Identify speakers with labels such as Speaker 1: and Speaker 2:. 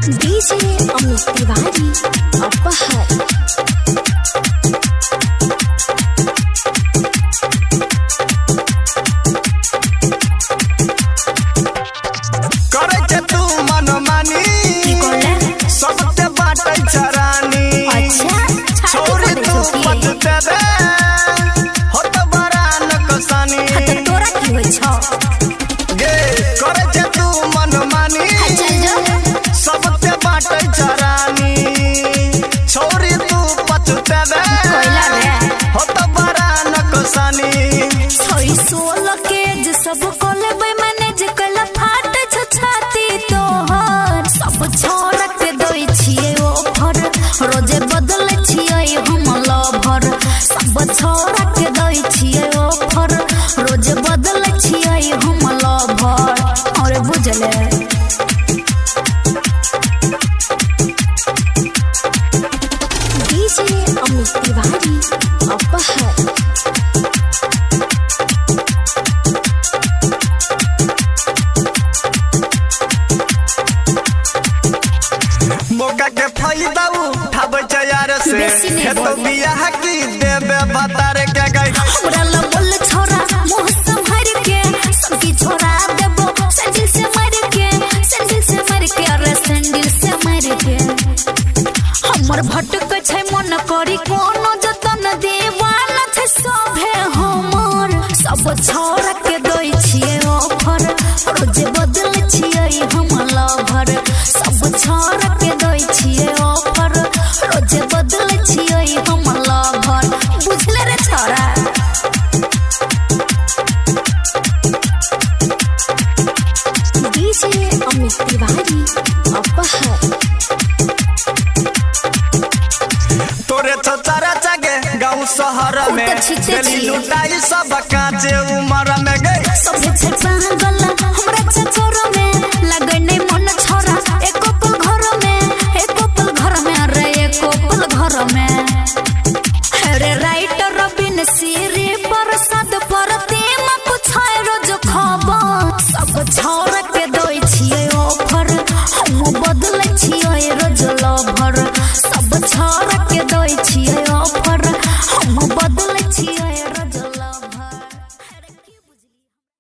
Speaker 1: DJ Amit Tiwari अपहर।
Speaker 2: करे के तू मनमानी सबते बाटे चरानी।
Speaker 1: अच्छा
Speaker 2: छोरी तू पछते दे हो तो बड़ा नकसानी।
Speaker 1: तोरा की होय छ
Speaker 2: गे करे के तू मनमानी सबते बाटे चरानी। छोरी तू पछते दे हो तो बड़ा नकसानी।
Speaker 1: छोरी 16 के जे सब कोले बे मैनेज कला फाट छछाती तोहर। सब छोड़ के दोई छिए ओफर रोजे बदल छिए हम लवर। सब छोड़ के दोई छिए ओफर रोजे बदल छिए हम लवर। और बुझले डीजे अमित तिवारी अपहर।
Speaker 2: मौका के फायदा उठावे छ यार से।
Speaker 1: बेसी नहीं
Speaker 2: हे तो
Speaker 1: बोल।
Speaker 2: बियाह की देबे बतारे के गई।
Speaker 1: हमरा लबल छोरा मुंह संभर के सबकी छोरा देबो सैंडल से मार के। सैंडल से मार के अरे सैंडल से मार के। हमर भटक छै मन करी कोनो जतन दीवाना छै सभे हमर। सब छोरा के दोई छिए ऑफर रोज बदल छिए हम लवर। सब छोरा के दोई छिए ऑफर रोज बदल छिए हम लवर। बुझले रे छोरा डीजे अमित तिवारी अपहर।
Speaker 2: तोरे तो तारा जागे गाँव शहर में
Speaker 1: उ त छिटे
Speaker 2: गली
Speaker 1: छिए।
Speaker 2: लुटाई सब काचे उमर में गई।
Speaker 1: सब छै पागल